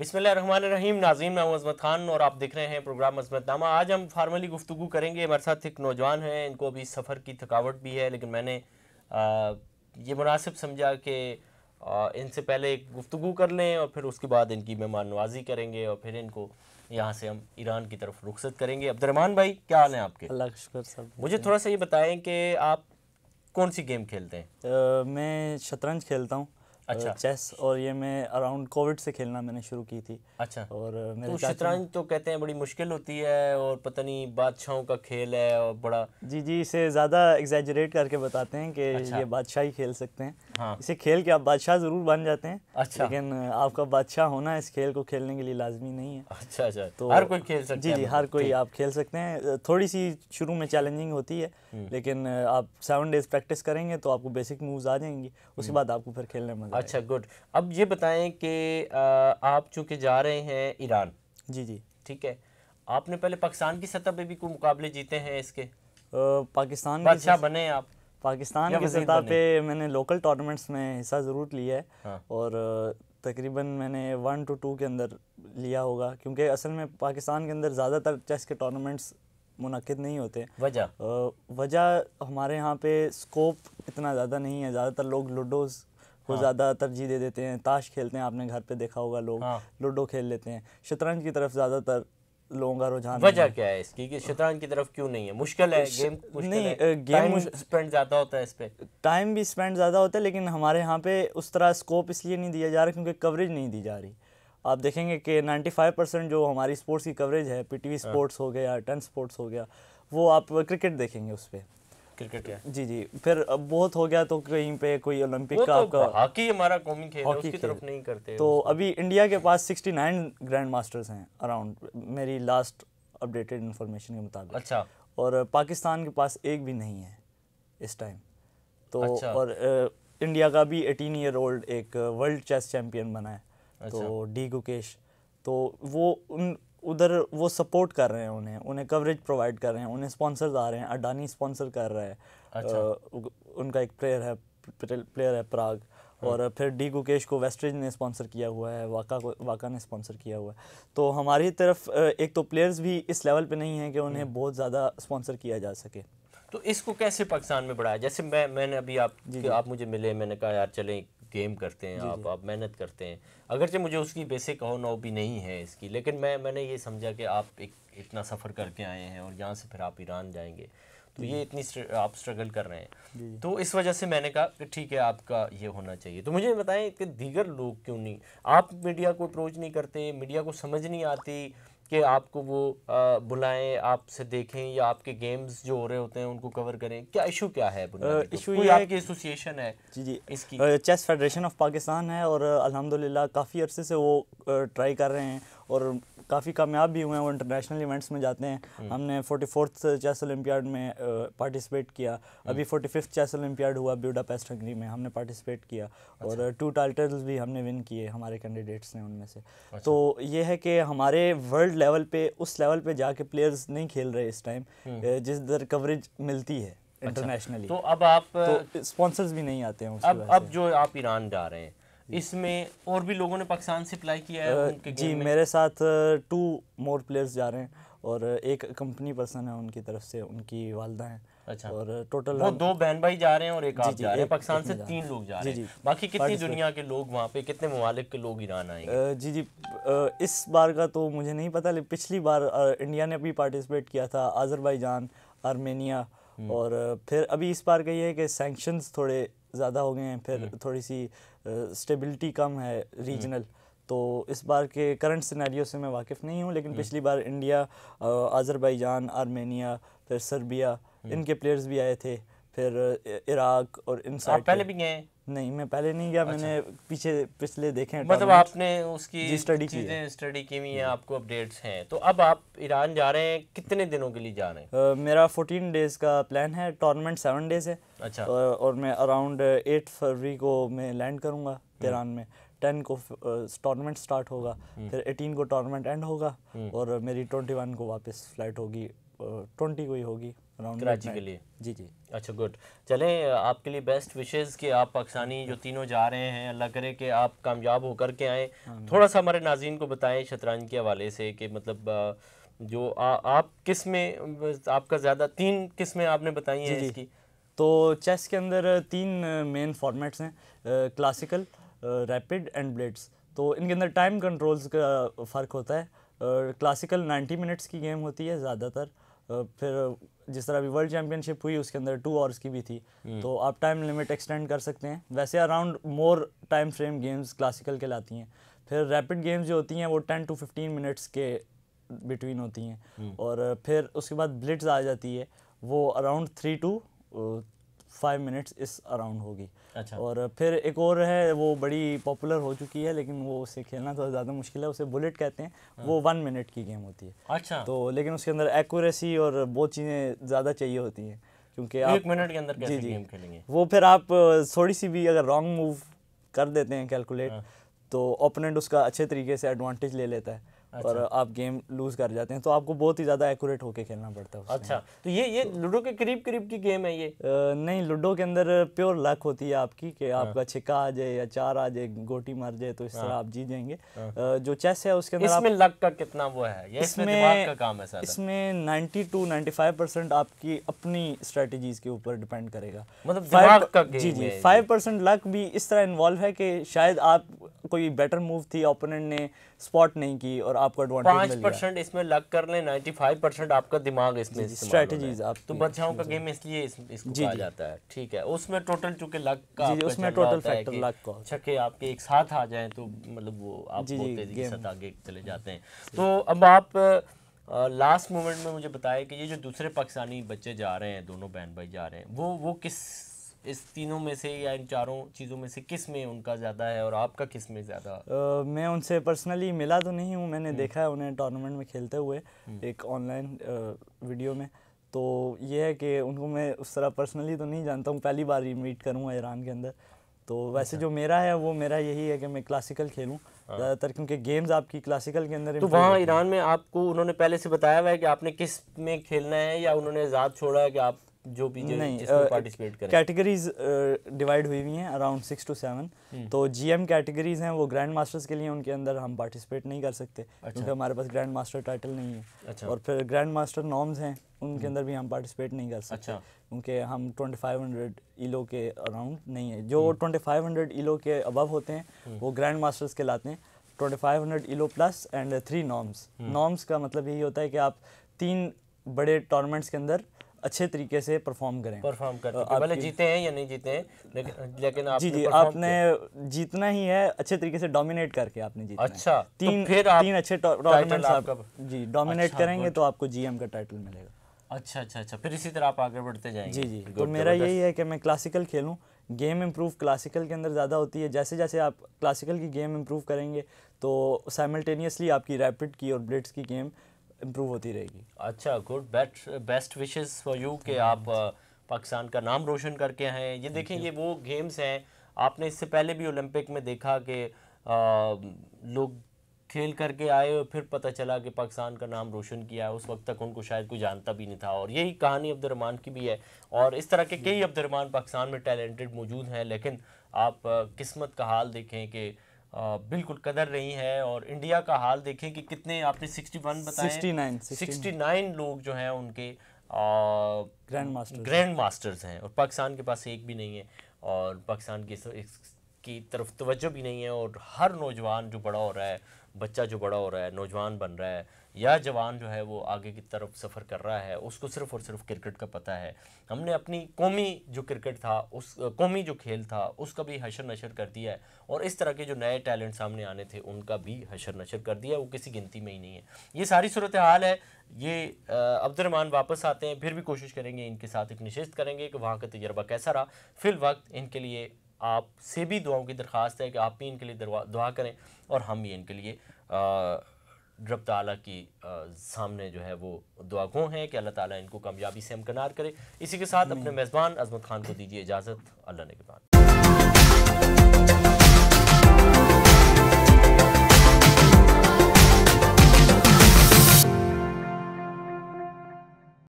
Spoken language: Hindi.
बिस्मिल्लाहिर्रहमानिर्रहीम। नाज़रीन, मैं हूं अज़मत खान और आप देख रहे हैं प्रोग्राम अज़मतनामा। आज हम फार्मली गुफ्तगू करेंगे। हमारे साथ एक नौजवान हैं, इनको अभी सफ़र की थकावट भी है, लेकिन मैंने ये मुनासिब समझा कि इनसे पहले एक गुफ्तगू कर लें और फिर उसके बाद इनकी मेहमान नवाजी करेंगे और फिर इनको यहाँ से हम ईरान की तरफ रुखसत करेंगे। अब्दुर्रहमान भाई, क्या हाल है आपके? अल्लाह का शुक्र सब। मुझे थोड़ा सा ये बताएं कि आप कौन सी गेम खेलते हैं? मैं शतरंज खेलता हूँ। अच्छा। चेस, और ये मैं अराउंड कोविड से खेलना मैंने शुरू की थी। अच्छा। और मेरे तो चाचा शतरंज तो कहते हैं बड़ी मुश्किल होती है और पता नहीं बादशाहों का खेल है और बड़ा। जी, इसे ज़्यादा एग्जैजरेट करके बताते हैं कि अच्छा। ये बादशाह ही खेल सकते हैं। हाँ। इसे खेल के आप बादशाह ज़रूर बन जाते हैं। अच्छा। लेकिन आपका बादशाह होना इस खेल को खेलने के लिए लाजमी नहीं है। अच्छा अच्छा, तो हर कोई खेल सकता है? जी, हर कोई आप खेल सकते हैं। थोड़ी सी शुरू में चैलेंजिंग होती है, लेकिन आप 7 डेज़ प्रैक्टिस करेंगे तो आपको बेसिक मूव्स आ जाएंगी। उसके बाद आपको फिर खेलने में मज़ा अच्छा, गुड। अब ये बताएं कि आप चूंकि जा रहे हैं ईरान। जी। ठीक है, आपने पहले पाकिस्तान की सतह पे भी कोई मुकाबले जीते हैं इसके? पाकिस्तान बादशाह बने आप पाकिस्तान या की वजीर सतह बने? पे मैंने लोकल टूर्नामेंट्स में हिस्सा ज़रूर लिया है। हाँ। और तकरीबन मैंने 1 to 2 के अंदर लिया होगा, क्योंकि असल में पाकिस्तान के अंदर ज़्यादातर चेस के टूर्नामेंट्स मुनक्किद नहीं होते। वजह हमारे यहाँ पे स्कोप इतना ज़्यादा नहीं है। ज़्यादातर लोग लूडोज़ को ज़्यादा तरजीह दे देते हैं। ताश खेलते हैं, आपने घर पे देखा होगा लोग। हाँ। लूडो खेल लेते हैं। शतरंज की तरफ ज़्यादातर लोगों का रुझान वजह क्या है इसकी कि शतरंज की तरफ क्यों नहीं है? मुश्किल है गेम? मुश्किल है? टाइम स्पेंड ज़्यादा होता है इस पे? टाइम भी स्पेंड ज़्यादा होता है, लेकिन हमारे यहाँ पे उस तरह स्कोप इसलिए नहीं दिया जा रहा क्योंकि कवरेज नहीं दी जा रही। आप देखेंगे कि 95% जो हमारी स्पोर्ट्स की कवरेज है, पीटीवी स्पोर्ट्स हो गया, 10 स्पोर्ट्स हो गया, वो आप क्रिकेट देखेंगे उस पर। क्रिकेट है जी। फिर अब बहुत हो गया तो कहीं पे कोई ओलंपिक का तो आपका हॉकी हमारा कौमी खेल है, हॉकी उसकी तरफ नहीं करते तो अभी इंडिया के पास 69 ग्रैंड मास्टर्स हैं अराउंड, मेरी लास्ट अपडेटेड इन्फॉर्मेशन के मुताबिक। अच्छा। और पाकिस्तान के पास एक भी नहीं है इस टाइम। तो अच्छा। और इंडिया का भी 18 ईयर ओल्ड एक वर्ल्ड चेस चैम्पियन बना है। अच्छा। तो डी गुकेश, तो वो उधर वो सपोर्ट कर रहे हैं, उन्हें कवरेज प्रोवाइड कर रहे हैं, उन्हें स्पॉन्सर्स आ रहे हैं। अडानी स्पॉन्सर कर रहा है। अच्छा। उनका एक प्लेयर है प्राग। और फिर डी गुकेश को वेस्टर्न ने स्पॉन्सर किया हुआ है, वाका ने स्पॉन्सर किया हुआ है। तो हमारी तरफ एक तो प्लेयर्स भी इस लेवल पे नहीं है कि उन्हें बहुत ज़्यादा स्पॉन्सर किया जा सके। तो इसको कैसे पाकिस्तान में बढ़ाया? जैसे मैंने अभी आप मुझे मिले, मैंने कहा यार चलें गेम करते हैं। आप मेहनत करते हैं, अगरचे मुझे उसकी बेसिक हो नो भी नहीं है इसकी, लेकिन मैंने ये समझा कि आप इतना सफ़र करके आए हैं और यहाँ से फिर आप ईरान जाएंगे, तो ये इतनी आप स्ट्रगल कर रहे हैं, तो इस वजह से मैंने कहा कि ठीक है आपका ये होना चाहिए। तो मुझे बताएं कि दीगर लोग क्यों नहीं, आप मीडिया को अप्रोच नहीं करते? मीडिया को समझ नहीं आती कि आपको वो बुलाएं, आपसे देखें या आपके गेम्स जो हो रहे होते हैं उनको कवर करें? क्या इशू क्या है? इशू कोई ये आपकी एसोसिएशन है? जी इसकी चेस फेडरेशन ऑफ पाकिस्तान है, और अल्हम्दुलिल्लाह काफ़ी अरसे से वो ट्राई कर रहे हैं और काफ़ी कामयाब भी हुए हैं। वो इंटरनेशनल इवेंट्स में जाते हैं। हमने 44th चेस ओलंपियाड में पार्टिसिपेट किया। अभी 45th चेस ओलंपियाड हुआ बुडापेस्ट हंगरी में, हमने पार्टिसिपेट किया। और 2 टाइटल्स भी हमने विन किए, हमारे कैंडिडेट्स ने उनमें से। तो ये है कि हमारे वर्ल्ड लेवल पे, उस लेवल पे जाके प्लेयर्स नहीं खेल रहे इस टाइम जिस दर कवरेज मिलती है इंटरनेशनली। तो अब आप तो स्पॉन्सर्स भी नहीं आते हैं उसकी वजह अब जो आप ईरान जा रहे हैं, इसमें और भी लोगों ने पाकिस्तान से अप्लाई किया है उनके जी, मेरे साथ 2 मोर प्लेयर्स जा रहे हैं, और एक कंपनी पर्सन है उनकी तरफ से, उनकी वालदा हैं। अच्छा। और टोटल वो 2 बहन भाई जा रहे हैं और एक आप जा रहे हैं। पाकिस्तान से 3 लोग जा रहे हैं। बाकी कितनी दुनिया के लोग वहाँ पे, कितने ममालिक के लोग ईरान आएंगे? जी, इस बार का तो मुझे नहीं पता, लेकिन पिछली बार इंडिया ने भी पार्टिसिपेट किया था, अज़रबैजान, आर्मेनिया। और फिर अभी इस बार का ये है कि सैंक्शंस थोड़े ज़्यादा हो गए हैं, फिर थोड़ी सी स्टेबिलिटी कम है रीजनल। तो इस बार के करंट सिनेरियो से मैं वाकिफ़ नहीं हूँ, लेकिन पिछली बार इंडिया, अज़रबैजान, आर्मेनिया, फिर सर्बिया, इनके प्लेयर्स भी आए थे। फिर इराक और इन साइड पहले भी गए? नहीं, मैं पहले नहीं गया। मैंने पिछले देखे हैं, मतलब आपने उसकी स्टडी की हुई है, आपको अपडेट्स हैं। तो अब आप ईरान जा रहे हैं, कितने दिनों के लिए जा रहे हैं? मेरा 14 डेज़ का प्लान है। टूर्नामेंट 7 डेज़ है। अच्छा। और मैं अराउंड 8 फरवरी को मैं लैंड करूँगा तेहरान में। 10 को टूर्नामेंट स्टार्ट होगा, फिर 18 को टूर्नामेंट एंड होगा, और मेरी 21 को वापस फ़्लाइट होगी, 20 को ही होगी अराउंड कराची के लिए। जी जी। अच्छा गुड, चलें आपके लिए बेस्ट विशेस कि आप पाकिस्तानी जो तीनों जा रहे हैं, अल्लाह करे कि आप कामयाब होकर के आएँ। थोड़ा सा हमारे नाज़रीन को बताएं शतरंज के हवाले से कि मतलब जो आप किस में आपका ज़्यादा, 3 किस्में आपने बताई हैं इसकी। तो चेस के अंदर 3 मेन फॉर्मेट्स हैं, क्लासिकल, रैपिड एंड ब्लिट्स। तो इनके अंदर टाइम कंट्रोल्स का फ़र्क होता है। क्लासिकल 90 मिनट्स की गेम होती है ज़्यादातर, फिर जिस तरह अभी वर्ल्ड चैम्पियनशिप हुई उसके अंदर 2 आवर्स की भी थी, तो आप टाइम लिमिट एक्सटेंड कर सकते हैं। वैसे around more time frame games classical कहलाती हैं। फिर रैपिड गेम्स जो होती हैं वो 10 to 15 मिनट्स के बिटवीन होती हैं। और फिर उसके बाद ब्लिट्स आ जाती है, वो अराउंड 3 to 5 मिनट्स इस अराउंड होगी। अच्छा। और फिर एक और है, वो बड़ी पॉपुलर हो चुकी है लेकिन वो उससे खेलना थोड़ा ज़्यादा मुश्किल है, उसे बुलेट कहते हैं। वो 1 मिनट की गेम होती है। अच्छा। तो लेकिन उसके अंदर एक्यूरेसी और बहुत चीज़ें ज़्यादा चाहिए होती हैं, क्योंकि आप 1 मिनट के अंदर कैसे गेम खेलेंगे? वो फिर आप थोड़ी सी भी अगर रॉन्ग मूव कर देते हैं कैलकुलेट, तो ओपोनेंट उसका अच्छे तरीके से एडवांटेज ले लेता है। अच्छा। और आप गेम लूज कर जाते हैं, तो आपको बहुत ही ज़्यादा एक्यूरेट होके खेलना पड़ता है। अच्छा, तो ये लूडो के करीब करीब की गेम है ये? नहीं, लूडो के अंदर प्योर लक होती है आपकी कि आपका छिक्का आ जाए या 4 आ जाए, गोटी मार जाए, तो इस तरह आप जीत जाएंगे। जो चेस है उसके अंदर इसमें लक का कितना वो है, ये इसमें दिमाग का काम है सारा? इसमें 90 to 95% आपकी अपनी स्ट्रेटजीज के ऊपर डिपेंड करेगा। मतलब दिमाग का गेम जी जी। 5% लक भी इस तरह इन्वॉल्व है कि शायद आप कोई बेटर मूव थी, ओपोनेंट ने स्पॉट नहीं की और आपको एडवांटेज मिल गया। 5% इसमें लक कर लें, 95% आपका दिमाग इसमें स्ट्रेटजीज आप। तो बच्चाओं का गेम इसलिए इसको कहा जाता है। ठीक है, उसमें टोटल चूंकि लक का जी, उसमें टोटल फैक्टर लक का छक्के आपके एक साथ आ जाएं तो मतलब वो आप बहुत तेजी के साथ आगे चले जाते हैं। तो अब आप लास्ट मोमेंट में मुझे बताएं कि ये जो दूसरे पाकिस्तानी बच्चे जा रहे हैं, दोनों बहन भाई जा रहे हैं, वो किस, इस तीनों में से या इन चारों चीज़ों में से किस में उनका ज़्यादा है और आपका किस में ज़्यादा? मैं उनसे पर्सनली मिला तो नहीं हूँ, मैंने देखा है उन्हें टूर्नामेंट में खेलते हुए एक ऑनलाइन वीडियो में। तो ये है कि उनको मैं उस तरह पर्सनली तो नहीं जानता हूँ, पहली बार ही मीट करूँगा ईरान के अंदर। तो वैसे जो मेरा है वो मेरा यही है कि मैं क्लासिकल खेलूँ ज़्यादातर, क्योंकि गेम्स आपकी क्लासिकल के अंदर। तो वहाँ ईरान में आपको उन्होंने पहले से बताया हुआ है कि आपने किस में खेलना है, या उन्होंने आज़ाद छोड़ा है कि आप जो भी जिसमें पार्टिसिपेट करें? कैटेगरीज डिवाइड हुई हुई हैं अराउंड 6 to 7। तो जीएम कैटेगरीज हैं, वो ग्रैंड मास्टर्स के लिए, उनके अंदर हम पार्टिसिपेट नहीं कर सकते क्योंकि हमारे पास ग्रैंड मास्टर टाइटल नहीं है। अच्छा। और फिर ग्रैंड मास्टर नॉर्म्स हैं, उनके अंदर भी हम पार्टिसिपेट नहीं कर सकते। अच्छा। क्योंकि हम 2500 ईलो के अराउंड नहीं है। जो 2500 ईलो के अबव होते हैं वो ग्रैंड मास्टर्स कहलाते हैं। 2500 ईलो प्लस एंड 3 नॉर्म्स। नॉर्म्स का मतलब यही होता है कि आप 3 बड़े टूर्नामेंट्स के अंदर अच्छे तरीके से परफॉर्म करें। परफॉर्म करते भले जीते हैं या नहीं जीते हैं, लेकिन आप जी आपने जीतना ही है, अच्छे तरीके से डोमिनेट करके आपने जीतना। अच्छा। है। तीन अच्छे टूर्नामेंट्स आप जी डोमिनेट करेंगे तो आपको जीएम का टाइटल मिलेगा। अच्छा, फिर इसी तरह आप आगे बढ़ते जाएंगे। जी। तो मेरा यही है कि मैं क्लासिकल खेलूँ, गेम इम्प्रूव क्लासिकल के अंदर ज़्यादा होती है। जैसे जैसे आप क्लासिकल की गेम इम्प्रूव करेंगे तो साइमल्टेनियसली आपकी रैपिड की और ब्लिट्स की गेम इम्प्रूव होती रहेगी। अच्छा good, best wishes for you कि आप पाकिस्तान का नाम रोशन करके आए। ये देखें, ये वो गेम्स हैं, आपने इससे पहले भी ओलंपिक में देखा कि लोग खेल करके आए और फिर पता चला कि पाकिस्तान का नाम रोशन किया है। उस वक्त तक उनको शायद कोई जानता भी नहीं था। और यही कहानी अब्दुर्रहमान की भी है, और इस तरह के कई अब्दुर्रहमान पाकिस्तान में टैलेंटेड मौजूद हैं। लेकिन आप किस्मत का हाल देखें कि बिल्कुल कदर नहीं है। और इंडिया का हाल देखें कि कितने, आपने 61 बताए, 69 लोग जो हैं उनके ग्रैंड मास्टर्स हैं, और पाकिस्तान के पास एक भी नहीं है, और पाकिस्तान की तरफ तवज्जो भी नहीं है। और हर नौजवान जो बड़ा हो रहा है, बच्चा जो बड़ा हो रहा है, नौजवान बन रहा है या जवान जो है वो आगे की तरफ सफ़र कर रहा है, उसको सिर्फ़ और सिर्फ क्रिकेट का पता है। हमने अपनी कौमी जो क्रिकेट था, उस कौमी जो खेल था, उसका भी हशर नशर कर दिया है। और इस तरह के जो नए टैलेंट सामने आने थे उनका भी हशर नशर कर दिया है, वो किसी गिनती में ही नहीं है। ये सारी सूरत हाल है। ये अब्दुर्रहमान वापस आते हैं, फिर भी कोशिश करेंगे इनके साथ एक नशिस्त करेंगे कि वहाँ का तजर्बा कैसा रहा। फिल वक्त इनके लिए आप से भी दुआओं की दरख्वास्त है कि आप भी इनके लिए दुआ करें, और हम भी इनके लिए रब ताला की सामने जो है वो दुआ गो हैं कि अल्लाह ताला इनको कामयाबी से हमकिनार करे। इसी के साथ अपने मेज़बान अज़मत खान को दीजिए इजाज़त। अल्लाह ने के बाद।